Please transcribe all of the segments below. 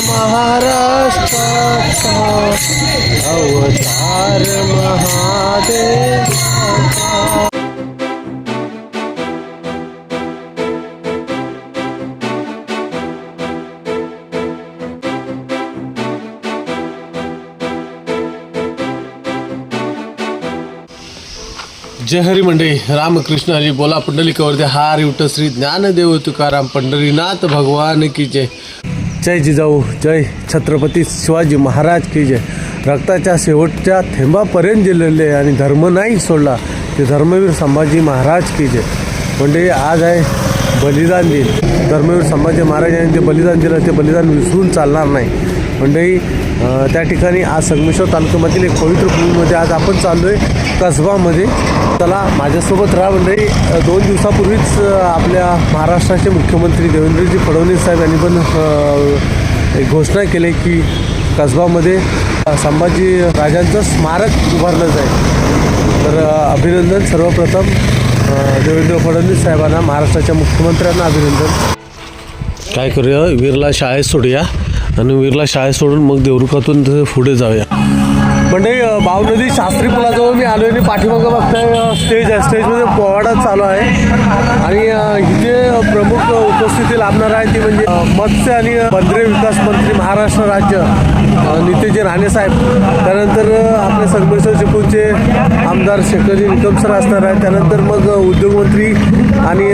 महाराष्ट्राचा अवतार महादेवाचा. जय हरी मंडळी, रामकृष्ण हरी बोला. पुंडलिकावरती हार विठ्ठल श्री ज्ञानदेव तुकाराम पंढरीनाथ भगवान की जय. जय जिजाऊ, जय छत्रपती शिवाजी महाराज की जय. रक्ताच्या शेवटच्या थेंबापर्यंत जिरलेले आणि धर्म नाही सोडला ते धर्मवीर संभाजी महाराज की जय. म्हणजे आज आहे बलिदान दिन. धर्मवीर संभाजी महाराज यांनी जे बलिदान दिलं ते बलिदान विसरून चालणार नाही. म्हणजे त्या ठिकाणी आज संगमेश्वर तालुक्यामधील एक पवित्र भूमीमध्ये आज आपण चाललो आहे कसबामध्ये. चला माझ्यासोबत राहा. म्हणजे 2 दिवसापूर्वीच आपल्या महाराष्ट्राचे मुख्यमंत्री देवेंद्रजी फडणवीस साहेब यांनी पण एक घोषणा केली की कसबामध्ये संभाजी राजांचं स्मारक उभारलं जाईल. तर अभिनंदन सर्वप्रथम देवेंद्र फडणवीस साहेबांना, महाराष्ट्राच्या मुख्यमंत्र्यांना अभिनंदन. काय करूया, वीरला शाळेत सोडूया आणि वीरला शाळेत सोडून मग देवरुखातून पुढे जाऊया. म्हणजे भावनदी शास्त्री पुलाजवळ मी आलो आणि पाठीमागं बघताय स्टेज आहे. स्टेजमध्ये पोवाडा चालू आहे आणि इथे प्रमुख उपस्थिती लाभणार आहे ती म्हणजे मत्स्य आणि बंदरे विकास मंत्री महाराष्ट्र राज्य नितेजी राणेसाहेब. त्यानंतर आपले संगमेश्वर चिपळूणचे आमदार शेखरजी निकम सर असणार आहे. त्यानंतर मग उद्योगमंत्री आणि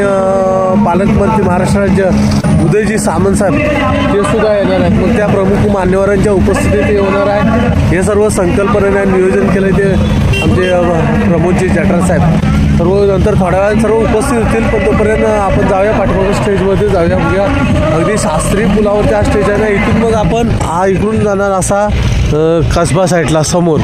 पालकमंत्री महाराष्ट्र राज्य उदयजी सामंत साहेब ते सुद्धा येणार आहेत. मग त्या प्रमुख मान्यवरांच्या उपस्थितीत होणार आहे. हे सर्व संकल्पनेने नियोजन केलं ते आमचे प्रमोदजी जठार साहेब. सर्व नंतर थोड्या वेळात सर्व उपस्थित होतील. पण तोपर्यंत आपण जाऊया पाठीमागे स्टेजमध्ये जाऊया. म्हणजे अगदी शास्त्री पुलावरती हा स्टेज आहे ना. इथून मग आपण इकडून जाणार असा कसबा साईडला समोर.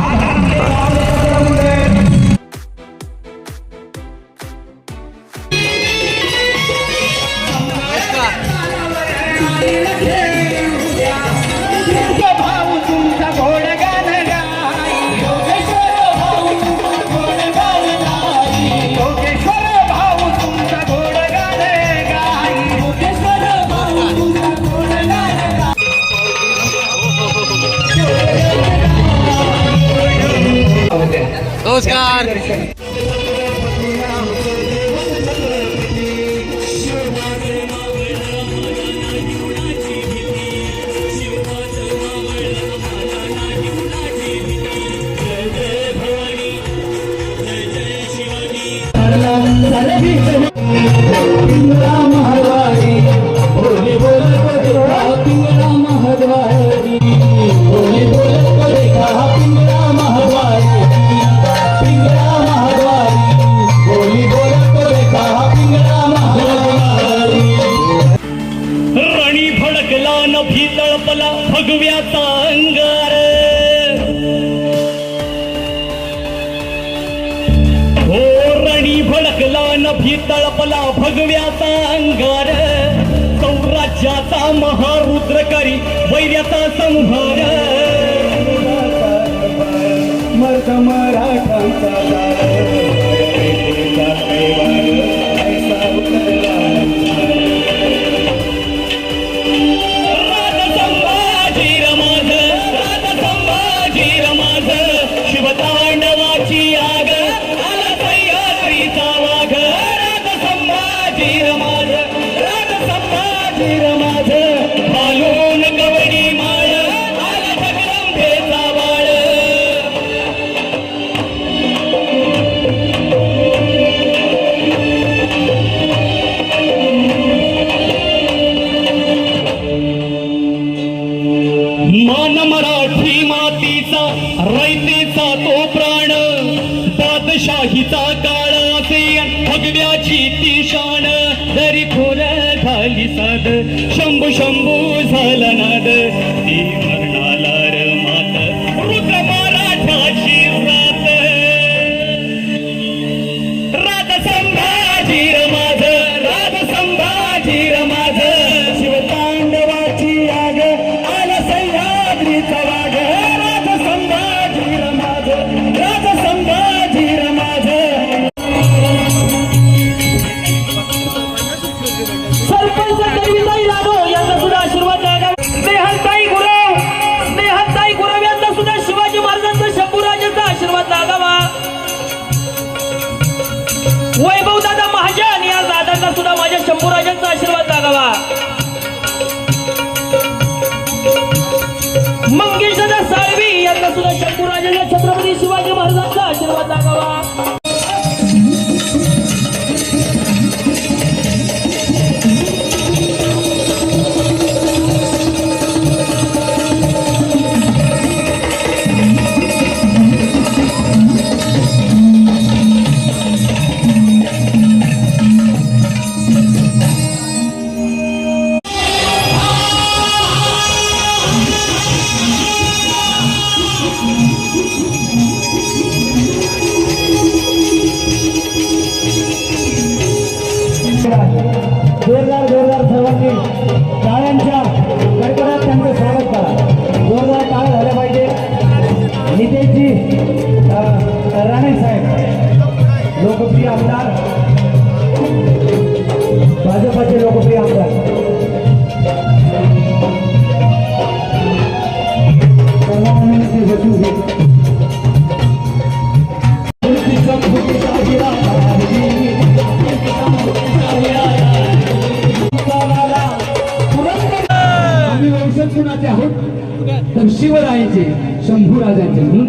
नमस्कार. भगव्याचा अंगार हो, रणी भडकला नभी तळपला भगव्याचा अंगार. सौराज्याचा महारुद्र करी वैर्याचा संहार. मर्द मराठांचा शिवतांडवाची आग आला सह्याद्रीचा वाघ. राज संभाजी रमाज, राज संभाजी रमाज. घालून कवडी माळ आला जगदंबेचा बाळ. वैभव दादा महाजन या दादांना सुद्धा माझ्या शंभूराजांचा आशीर्वाद लागावा. मंगेश दादा साळवी यांना सुद्धा शंभूराजांना छत्रपती शिवाजी महाराजांचा आशीर्वाद लागावा. जोरदार सर्वांनी टाळ्यांच्या कडकडात त्यांचं स्वागत करा. जोरदार टाळ झाल्या पाहिजे. नितेशजी राणे साहेब लोकप्रिय आमदार, भाजपाचे लोकप्रिय आमदार. कुणाचे आहोत तर शिवरायांचे, शंभूराजांचे म्हणून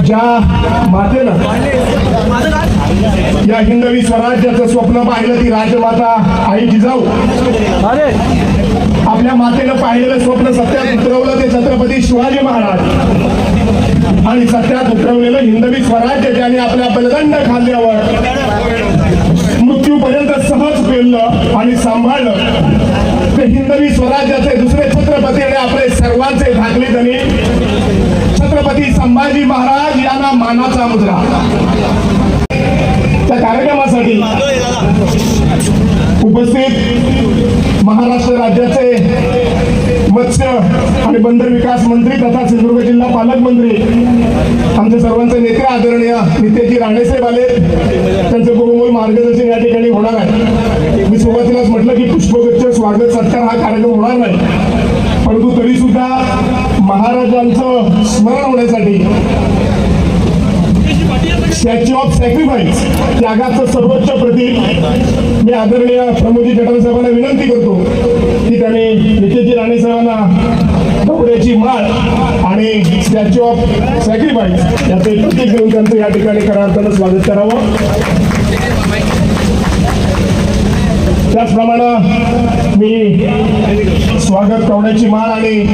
ज्या मातेनं या हिंदवी स्वराज्याचं स्वप्न पाहिलं ती राजमाता आई जिजाऊ आपल्या मातेनं पाहिलेलं स्वप्न सत्यात उतरवलं ते छत्रपती शिवाजी महाराज आणि सत्यात उतरवलेलं हिंदवी स्वराज्य ज्याने आपल्या बलदंड खाल्ल्यावर मृत्यूपर्यंत सहज पेललं आणि सांभाळलं ते हिंदवी स्वराज्याचे दुसरे छत्रपती आणि आपले सर्वांचे धाकले धनी छत्रपती संभाजी महाराज यांना मानाचा मुद्रा. त्या कार्यक्रमासाठी नगरविकास मंत्री तथा सिंधुदुर्ग जिल्हा पालकमंत्री आमच्या सर्वांचे नेते आदरणीय नितेजी राणेसाहेब आले. त्यांचे बहुमोल मार्गदर्शन या ठिकाणी होणार आहे. मी सुरुवातीलाच म्हटलं की पुष्पगुच्छ स्वागत सत्कार हा कार्यक्रम होणार नाही, परंतु तरी सुद्धा महाराजांचं स्मरण होण्यासाठी स्टॅच्यू ऑफ सॅक्रिफाईस त्यागाचं सर्वोच्च प्रतीक मी आदरणीय प्रमोदजी जठार साहेबांना विनंती करतो की त्यांनी नितेशजी राणे साहेबांना कपड्याची माळ आणि स्टॅच्यू ऑफ सॅक्रिफाईस याचे प्रतीक देऊन त्यांचं या ठिकाणी खऱ्या अर्थानं स्वागत करावं. त्याचप्रमाणे मी स्वागत कवड्याची माळ आणि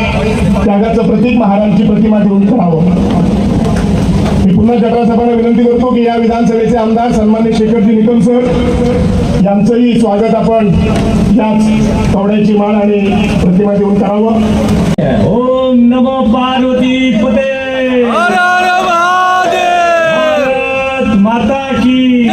त्यागाचं प्रतीक महाराजांची प्रतिमा देऊन करावं. मी पुन्हा जठार साहेबांना विनंती करतो की या विधानसभेचे आमदार सन्माननीय शेखरजी निकम सर यांचंही स्वागत आपण याच कवड्याची माळ आणि प्रतिमा देऊन करावं. ओम नमो पार्वती पते भारत माता की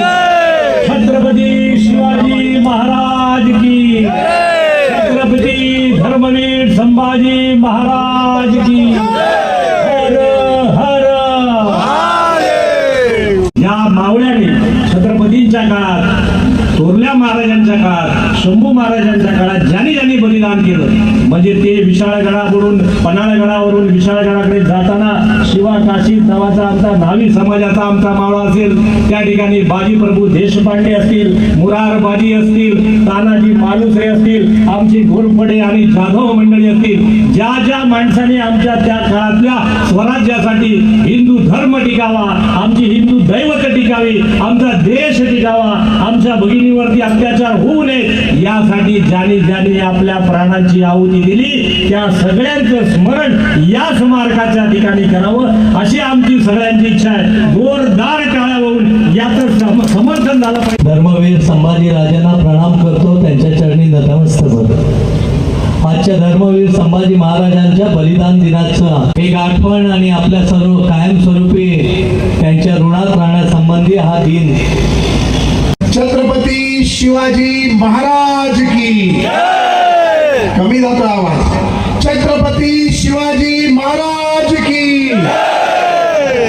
छत्रपती शिवाजी महाराज की छत्रपती धर्मवीर संभाजी महाराज की हर हर. या मावळ्याने छत्रपतींच्या काळात, थोरल्या महाराजांच्या काळात, शंभू महाराजांच्या काळात ज्यांनी ज्यांनी बलिदान केलं, म्हणजे ते विशाळगडावरून, पन्हाळगडावरून विशाळगडाकडे जाताना शिवा काशी नावाचा आमचा न्हावी समाजाचा आमचा मावळा असेल, त्या ठिकाणी बाजीप्रभू देशपांडे असतील, मुरार बाजी असतील, तानाजी मालुसरे असतील, आमची घोरपडे आणि जाधव मंडळी असतील, ज्या ज्या माणसाने आमच्या त्या काळातल्या स्वराज्यासाठी हिंदू धर्म टिकावा, आमची हिंदू दैवत टिकावी, आमचा देश टिकावा, आमच्या भगिनीवरती अत्याचार होऊ नये यासाठी ज्यांनी ज्यांनी आपल्या प्राणांची आहुती दिली त्या सगळ्यांचं स्मरण या स्मारकाच्या ठिकाणी करावं अशी आमची सगळ्यांची इच्छा आहे. जोरदार टाळ्या होऊन याचं समर्थन झालं पाहिजे. धर्मवीर संभाजी राजांना प्रणाम करतो, त्यांच्या चरणी नतमस्तक होतो. आजच्या धर्मवीर संभाजी महाराजांच्या बलिदान दिनाचं एक आठवण आणि आपल्या सर्व कायमस्वरूपी त्यांच्या ऋणात राहण्यासंबंधी हा दिन. छत्रपती शिवाजी महाराज की कमी जातो आवाज. छत्रपती शिवाजी महाराज की,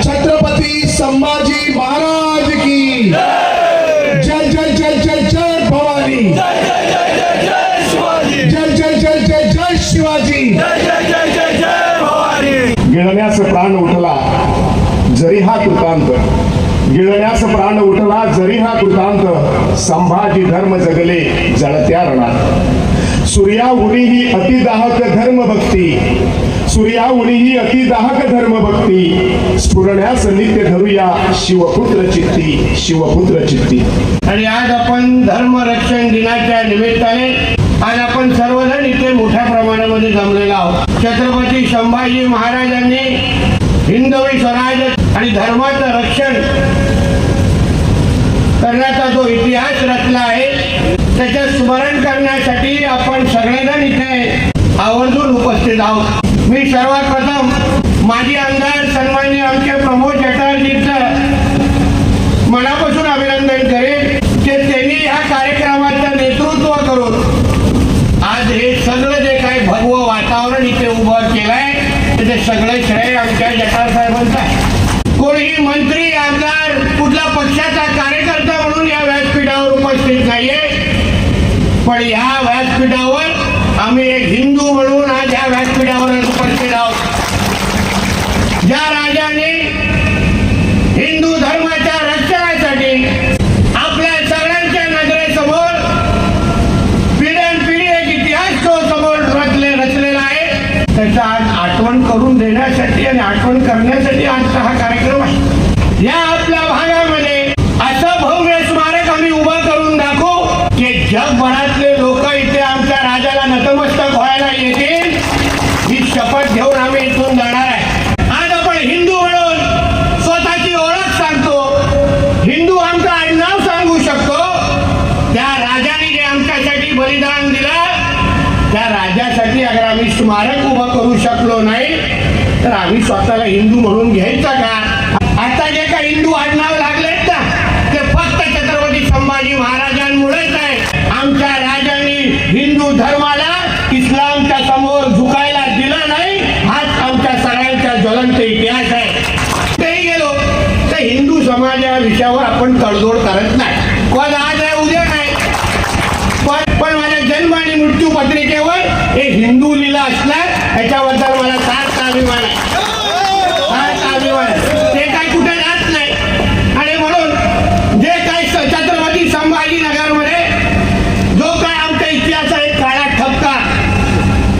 छत्रपती संभाजी महाराज की जय जय जय जय जय भवानी, जय जय जय जय जय शिवाजी. गिळण्यास प्राण उठला जरी हा कृतांत, गिळण्यास प्राण उठला जरी हा कृतांत, संभाजी धर्म जगले जळत्या रणात. सूर्याहुनी ही अतिदाहक धर्मभक्ती, सूर्याहुनी ही अतिदाहक धर्मभक्ती, स्फुरण्यास नित्य धरूया शिवपुत्र चित्ती, शिवपुत्र चित्ती. आणि आज आपण धर्मरक्षण दिनाच्या निमित्ताने आज आपण सर्वजण इथे मोठ्या प्रमाणामध्ये जमलेलो आहोत. छत्रपती संभाजी महाराजांनी हिंदवी स्वराज्य आणि धर्माचं रक्षण करण्याचा जो इतिहास रचला आहे त्याचे स्मरण करण्यासाठी आपण सगळेजण इथे आवर्जून उपस्थित आहोत. मी सर्वात प्रथम माजी आमदार सन्माननीय आमचे प्रमोद जठारजींचं मनापासून अभिनंदन करेन की त्यांनी ह्या कार्यक्रमाचं नेतृत्व करून आज हे सगळं जे काही भगवं वातावरण इथे उभं केलंय त्याचे सगळे श्रेय आमच्या जठार साहेबांचं आहे. कोणीही मंत्री, आमदार, कुठल्या पक्षाचा कार्यकर्ता म्हणून या व्यासपीठावर उपस्थित नाहीये, पण या व्यासपीठावर आम्ही एक हिंदू म्हणून आज या व्यासपीठावर उपस्थित आहोत. ज्या राजाने हिंदू धर्माच्या रक्षणासाठी आपल्या सगळ्यांच्या नजरेसमोर पिढ्यानपिढी एक इतिहास तो समोर रचलेला आहे, त्याचा आज आठवण करून देण्यासाठी आणि आठवण करण्यासाठी आजचा हा कार्यक्रम आहे. या आपल्या भागामध्ये असं भव्य स्मारक आम्ही उभं करून दाखवू की जगभरातले लोक इथे आमच्या राजाला नतमस्तक व्हायला येतील, ही शपथ घेऊन आम्ही इथून जाणार आहे. आज आपण हिंदू म्हणून स्वतःची ओळख सांगतो, हिंदू आमचं आडनाव सांगू शकतो. त्या राजाने जे आमच्यासाठी बलिदान दिलं त्या राजासाठी अगर आम्ही स्मारक उभं करू शकलो नाही तर आम्ही स्वतःला हिंदू म्हणून घ्यायचं का? आता जे काही हिंदू आडनाव लागलेत ना ते फक्त छत्रपती संभाजी महाराजांमुळेच आहे. आमच्या राजांनी हिंदू धर्माला इस्लामच्या समोर झुकायला दिलं नाही, हा तडजोड करत नाही. पद आज आहे उद्या नाही. पण माझ्या जन्म आणि मृत्यू पत्रिकेवर एक हिंदू लिहिलं असणार याच्याबद्दल मला सार्थ अभिमान आहे. सार्थ अभिमान आहे. ते काय कुठे जात नाही. आणि म्हणून जे काही छत्रपती संभाजीनगरमध्ये जो काय आमच्या इतिहासाचा एक काळा ठपका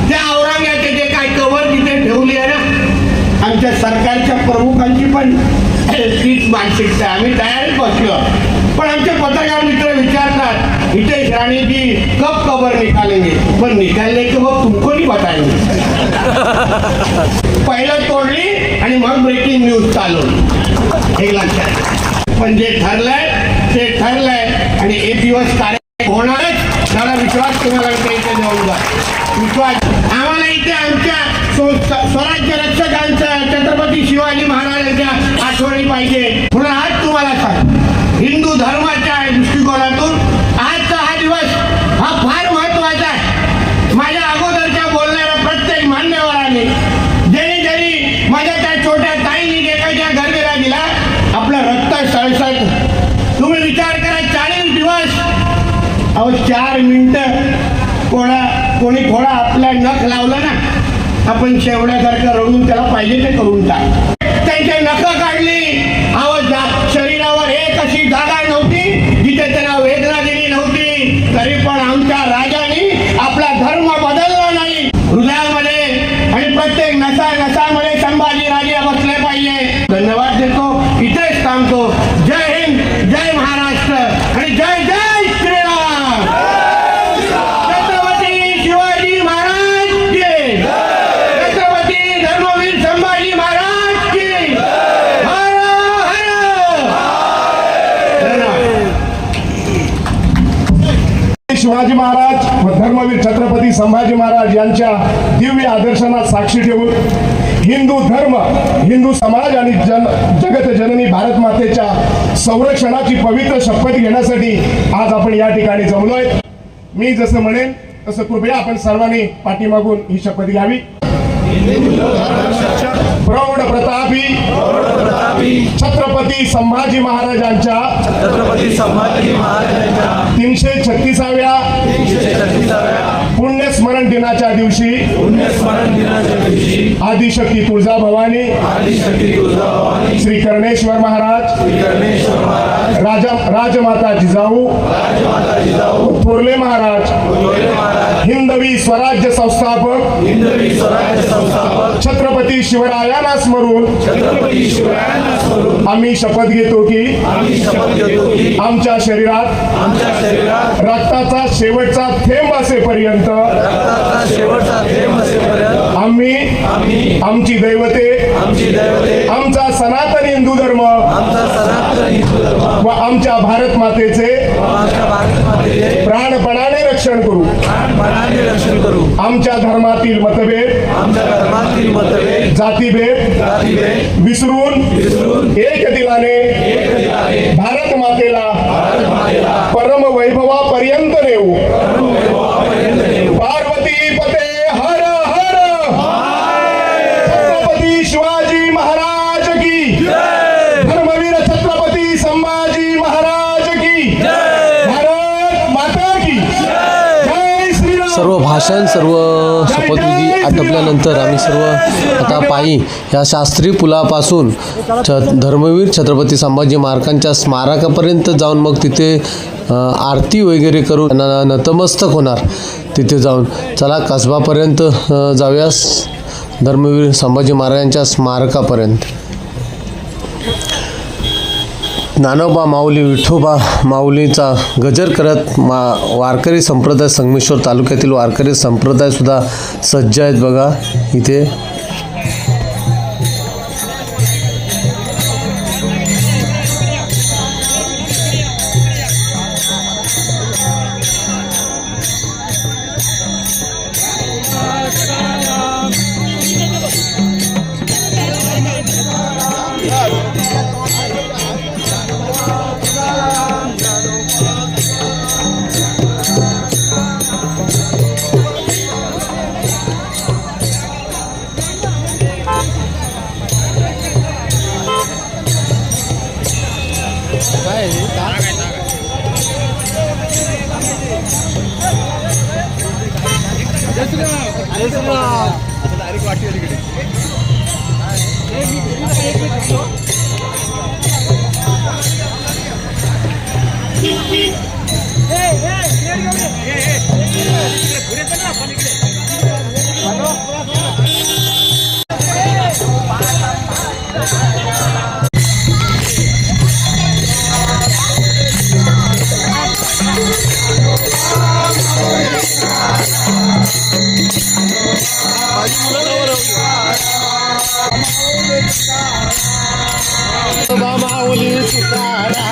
त्या औरंगाबादचे जे काय कवर तिथे ठेवली आहे ना, आमच्या सरकारच्या प्रमुखांची पण तीच मानसिकता. आम्ही तयारीच बसलो. पण आमचे पत्रकार मित्र विचारतात हितेश राणे जी कब कबर निकालेंगे, पण निकालने के वक्त तुमको नहीं बताएंगे. पहिलं तोडली आणि मग ब्रेकिंग न्यूज चालवली. हे लक्षात. पण जे ठरलंय ते ठरलंय आणि एक दिवस कार्यक्रम होणारच. मला विश्वास तुम्हाला इथे देऊन जा. विश्वास आम्हाला इथे आमच्या स्वराज्य रक्षकांच्या छत्रपती शिवाजी महाराजांच्या आठवणी पाहिजे. म्हणून आज तुम्हाला सांग, हिंदू धर्माच्या दृष्टिकोनातून आजचा हा दिवस हा फार महत्वाचा आहे. माझ्या अगोदरच्या बोलणाऱ्या प्रत्येक मान्यवरांनी ज्यांनी माझ्या त्या छोट्या ताईंनी एकाच्या गरजेला दिला, आपलं रक्त सळसळत. तुम्ही विचार करा 40 दिवस, अहो 4 मिनिटं कोणी थोडा आपल्या नख लावलं ना, आपण शेवड्यासारखं रडून त्याला पाहिजे ते करून टाक. त्यांचे नख काढली. अहो शरीरावर एक अशी जागा नव्हती जिथे त्यांना वेदना दिली नव्हती. तरी पण आमच्या राजांनी आपला धर्म बदलला नाही. हृदयामध्ये आणि प्रत्येक नसामध्ये संभाजी राजे बसले पाहिजे. धन्यवाद देतो. इथेच थांबतो. जय हिंद, जय महाराष्ट्र आणि जय जय श्रीराम. छत्रपती शिवाजी महाराज की, छत्रपती धर्मवीर संभाजी महाराज की. हर हर. शिवाजी महाराज व धर्मवीर छत्रपती संभाजी महाराज यांच्या दिव्य आदर्शांना साक्षी ठेवून हिंदू धर्म, हिंदू समाज आणि जगत जननी भारत मातेच्या संरक्षणाची पवित्र शपथ घेण्यासाठी आज आपण या ठिकाणी जमलोय. मी जसं म्हणेन तसं कृपया आपण सर्वांनी पाठीमागून ही शपथ घ्यावी. प्रौढ प्रतापी छत्रपती संभाजी महाराजांच्या 336व्या पुण्यस्मरण दिनाच्या दिवशी आदिशक्ती तुळजाभवानी, श्री कर्णेश्वर महाराज, राजमाता जिजाऊ, थोरले महाराज, हिंदवी स्वराज्य संस्थापक छत्रपती शिवरायांना स्मरून आम्ही शपथ घेतो की आमच्या शरीरात रक्ताचा शेवटचा थेंब असेपर्यंत आम्ही आमची दैवते, आमचा सनातन हिंदू धर्म व आमच्या भारत मातेचे प्राणपणाने रक्षण करू. आमच्या धर्मातील मतभेद, जातीभेद विसरून एक दिलाने भारत मातेला परम वैभवापर्यंत नेऊ. पार्वती पते हर हर. छत्रपती शिवाजी महाराज की, धर्मवीर छत्रपती संभाजी महाराज की, भारत माता की जय श्रीराम. सर्व भाषण, सर्व शपथविधी आटपल्यानंतर आम्ही सर्व आता पायी या शास्त्री पुलापासून धर्मवीर छत्रपती संभाजी महाराजांच्या स्मारकापर्यंत जाऊन मग तिथे आरती वगैरे करून नतमस्तक होणार. तिथे जाऊन चला कसबापर्यंत जाऊयास, धर्मवीर संभाजी महाराजांच्या स्मारकापर्यंत. ज्ञानोबा माऊली, विठोबा माऊलीचा गजर करत वारकरी संप्रदाय, संगमेश्वर तालुक्यातील वारकरी संप्रदायसुद्धा सज्ज आहेत बघा इथे. माऊली तुकाराम.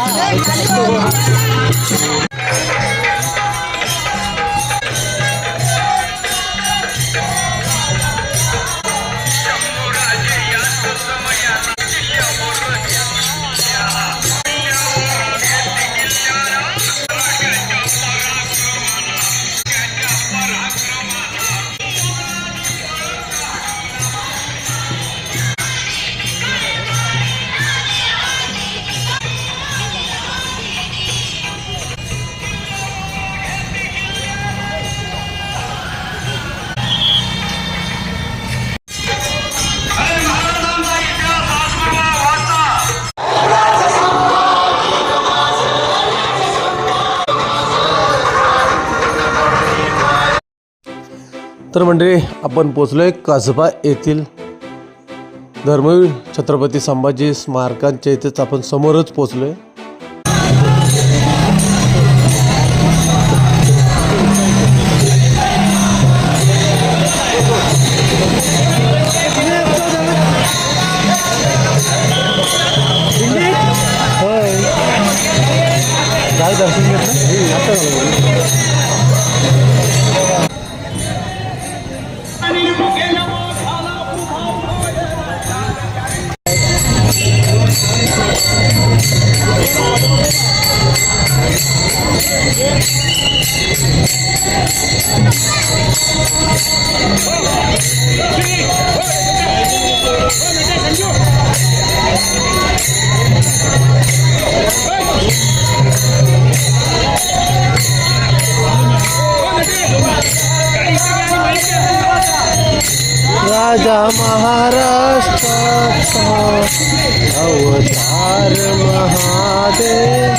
तर मंडळी आपण पोचलोय कसबा येथील धर्मवीर छत्रपती संभाजी स्मारकांच्या इथेच आपण समोरच पोचलोय. काय दर्शन घेतलं? राजा महाराष्ट्राचा अवतार महादेव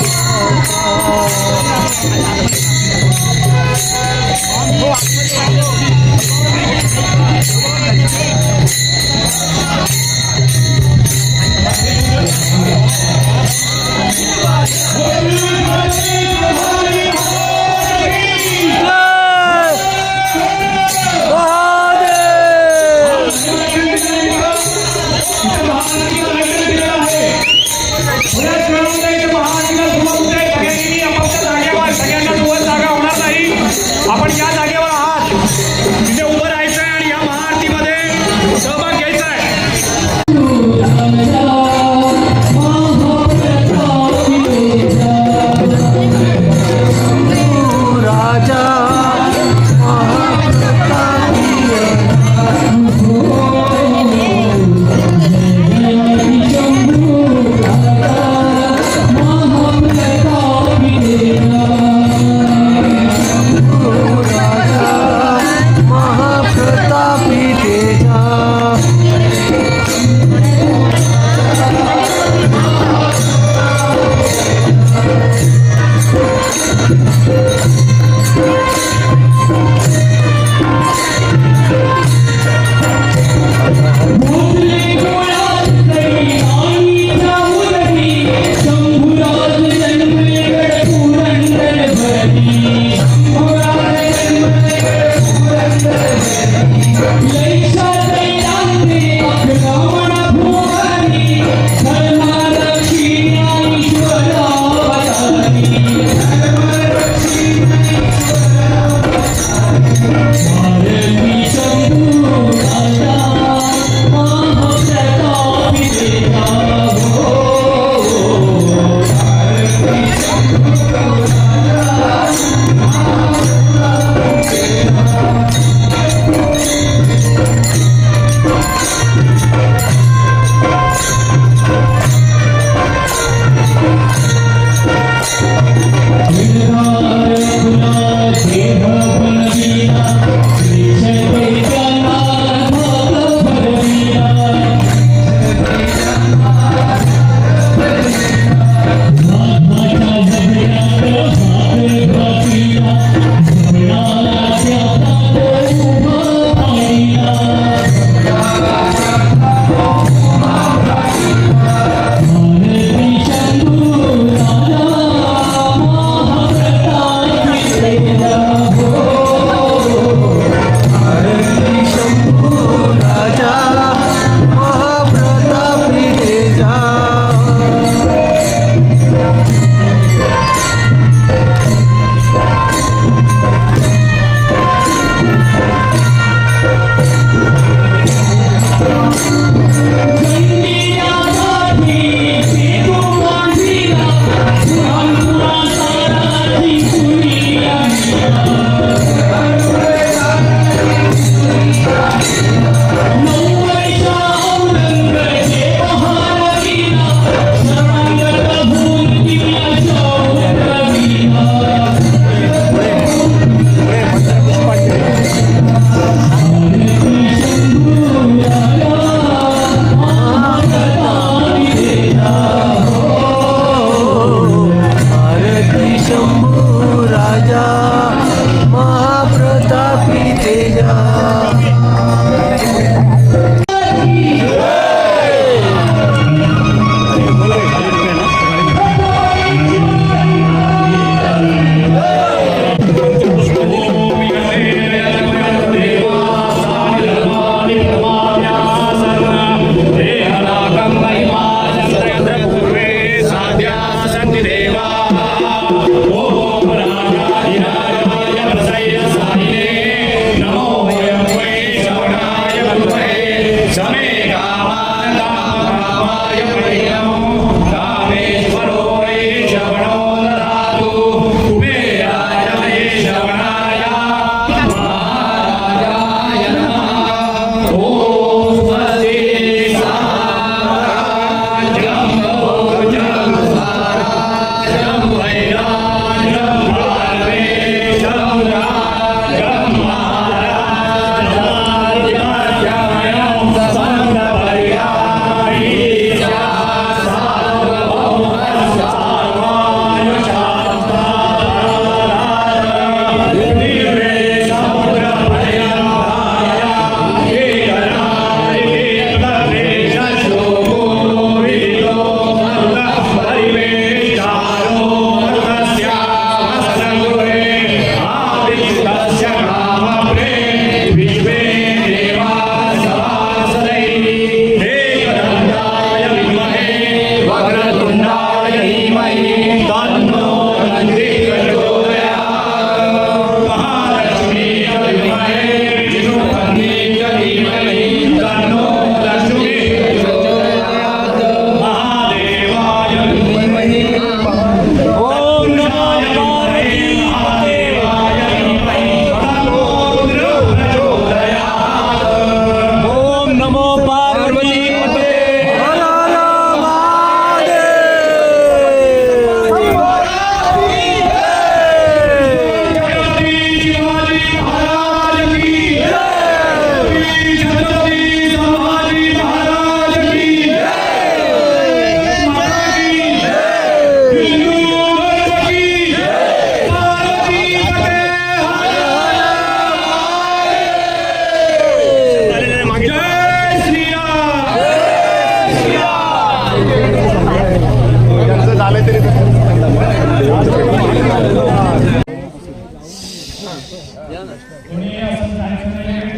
कोणी असं जायचं नाही,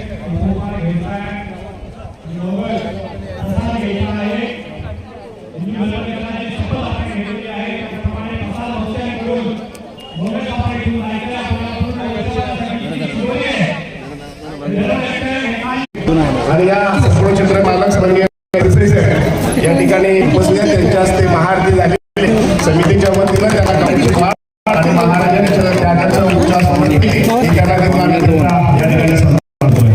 उपहार घ्यायचा आहे, मोबाईल प्रसाद घ्यायचा आहे. तुम्ही मंडळाची शपथ आपण घेतलेली आहे, त्याप्रमाणे प्रसाद मोठ्याने करून मोबाईल आपण घेऊन जायचं आहे. आपल्याला पूर्ण वर्षभरासाठी सोय आहे. आणि या सत्वक्षेत्र मालक स्वर्गीय या ठिकाणी उपस्थित आहेत. त्यांच्या हस्ते महाआरती झाली. समितीच्या वतीनं त्यांना काउंटिंग आणि महाराजांच्या त्यागाचा उच्चार समर्पित केली. त्यांना देऊन आम्ही या ठिकाणी सन्मान करतोय.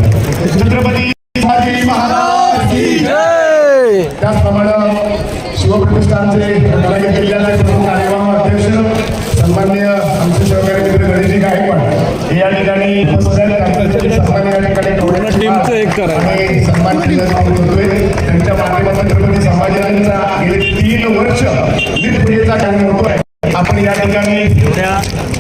छत्रपती शिवाजी महाराज की जय. त्याचप्रमाणे शिवप्रतिष्ठानचे रत्नागिरी जिल्ह्याचे प्रमुख कार्यक्रम अध्यक्ष सन्माननीय आमचे सहकारी मित्र गणेशजी गायकवाड हे या ठिकाणी उपस्थित आहेत. त्यांचा सन्मान या ठिकाणी आणि सन्मान केला होतोय. त्यांच्या माध्यमातून छत्रपती संभाजीराजांचा गेली 3 वर्ष नीटपूजेचा कार्यक्रम होतोय. आपण या ठिकाणी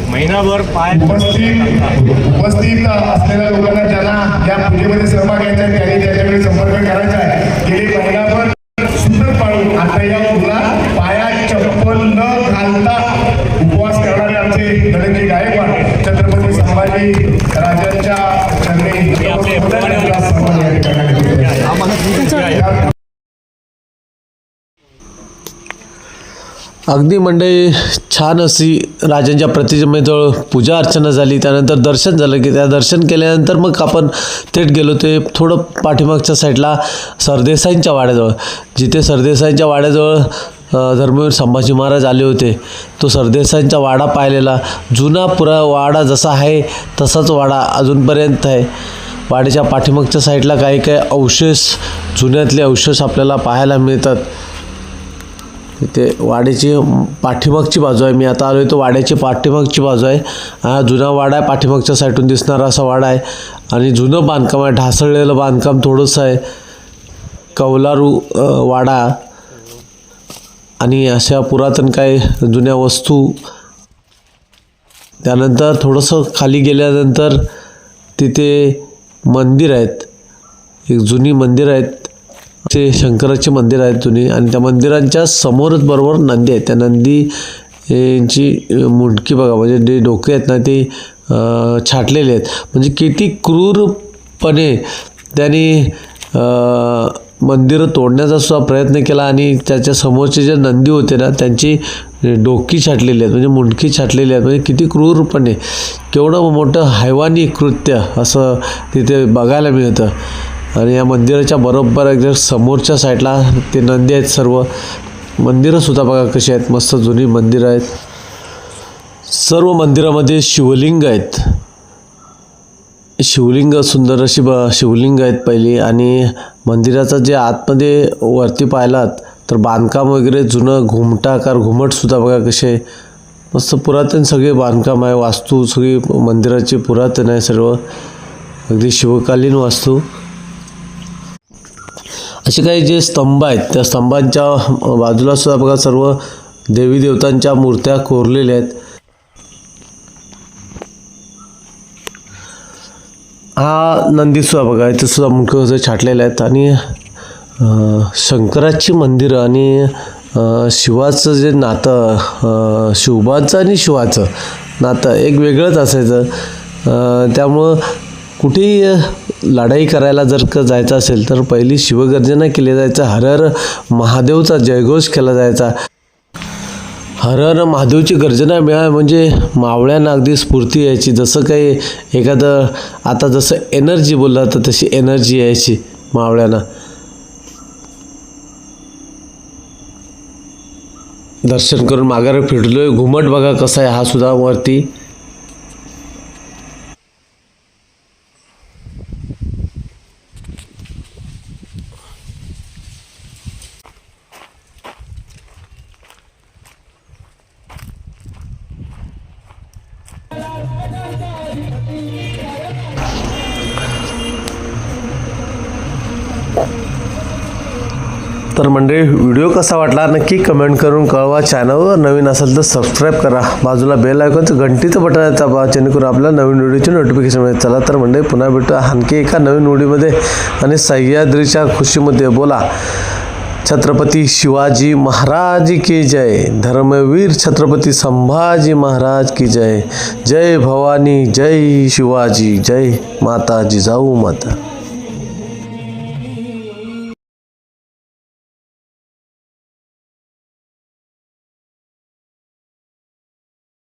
महिनाभर उपस्थित असलेल्या लोकांना ज्यांना या पूजेमध्ये सहभाग घ्यायचा आहे त्यांनी त्याच्याकडे संपर्क करायचा आहे. गेली महिनाभर सुंदर पाळून आता या मुला पायात चप्पल न घालता उपवास करणारे आमचे गणेशजी गायकवाड छत्रपती संभाजी राजांच्या चरणी अगदी मंडळी छान अशी राजांच्या प्रतिमेजवळ पूजा अर्चना झाली. त्यानंतर दर्शन झालं की त्या दर्शन केल्यानंतर मग आपण थेट गेलो ते थोडं पाठीमागच्या साईडला सरदेसाईंच्या वाड्याजवळ, जिथे सरदेसाईंच्या वाड्याजवळ धर्मवीर संभाजी महाराज आले होते. तो सरदेसाईंचा वाडा पाहिलेला जुना वाडा जसा आहे तसाच वाडा अजूनपर्यंत आहे. वाड्याच्या पाठीमागच्या साईडला काही काही अवशेष, जुन्यातले अवशेष आपल्याला पाहायला मिळतात. इथे वाड्याची पाठीमागची बाजू आहे. मी आता आलो आहे तो वाड्याची पाठीमागची बाजू आहे. हा जुना वाडा आहे, पाठीमागच्या साईडून दिसणारा असा वाडा आहे आणि जुनं बांधकाम आहे, ढासळलेलं बांधकाम थोडंसं आहे, कौलारू वाडा आणि अशा पुरातन काही जुन्या वस्तू. त्यानंतर थोडंसं खाली गेल्यानंतर तिथे मंदिर आहेत, एक जुनी मंदिर आहेत, ते शंकराचे मंदिर आहेत जुनी, आणि त्या मंदिरांच्या समोरच बरोबर नंदी आहेत. त्या नंदी यांची मुंडकी बघा, म्हणजे जे डोके आहेत ना ते छाटलेले आहेत. म्हणजे किती क्रूरपणे त्यांनी मंदिरं तोडण्याचा सुद्धा प्रयत्न केला आणि त्याच्या समोरचे जे नंदी होते ना त्यांची डोकी छाटलेली आहेत, म्हणजे मुंडकी छाटलेली आहेत. म्हणजे किती क्रूरपणे, केवढं मोठं हैवानी कृत्य असं तिथे बघायला मिळतं. आणि या मंदिराच्या बरोबर एकदम समोरच्या साईडला ते नंदी आहेत. सर्व मंदिरंसुद्धा बघा कशी आहेत, मस्त जुनी मंदिरं आहेत. सर्व मंदिरामध्ये शिवलिंग आहेत, शिवलिंग सुंदर अशी शिवलिंग आहेत पहिली. आणि मंदिराचं जे आतमध्ये वरती पाहिलात तर बांधकाम वगैरे जुनं घुमटाकार घुमटसुद्धा बघा कसे मस्त पुरातन सगळे बांधकाम आहे. वास्तू सगळी मंदिराची पुरातन आहे, सर्व अगदी शिवकालीन वास्तू. असे काही जे स्तंभ आहेत त्या स्तंभांच्या बाजूला सुद्धा बघा सर्व देवी देवतांच्या मूर्त्या कोरलेल्या आहेत. हा नंदीसुद्धा बघा इथे सुद्धा मुख्य छाटलेले आहेत. आणि शंकराची मंदिरं आणि शिवाचं जे नातं, शिवबाचं आणि शिवाचं नातं एक वेगळंच असायचं. त्यामुळं कुठेही लढाई करायला जर का जायचं असेल तर पहिली शिवगर्जना केली जायचं, हर हर महादेवचा जयघोष केला जायचा. हर हर महादेवची गर्जना मिळाली म्हणजे मावळ्यांना अगदी स्फूर्ती यायची. जसं काही एखादं आता जसं एनर्जी बोलला तर तशी एनर्जी यायची मावळ्यांना. दर्शन करून माघारी फिरलोय. घुमट बघा कसा आहे हा सुद्धा वरती. तर मंडळी व्हिडिओ कसा वाटला नक्की कमेंट करून कळवा. चॅनलवर नवीन असेल तर सबस्क्राईब करा. बाजूला बेल आयकॉनचं घंटीचं बटन आहे दाबा जेणेकरून आपल्या नवीन व्हिडिओची नोटिफिकेशन मिळेल. चला तर मंडळी पुन्हा भेटू आणखी एका नवीन व्हिडिओमध्ये आणि सह्याद्रीच्या खुशीमध्ये. बोला छत्रपती शिवाजी महाराज की जय, धर्मवीर छत्रपती संभाजी महाराज की जय. जय भवानी, जय शिवाजी, जय माता जिजाऊ माता.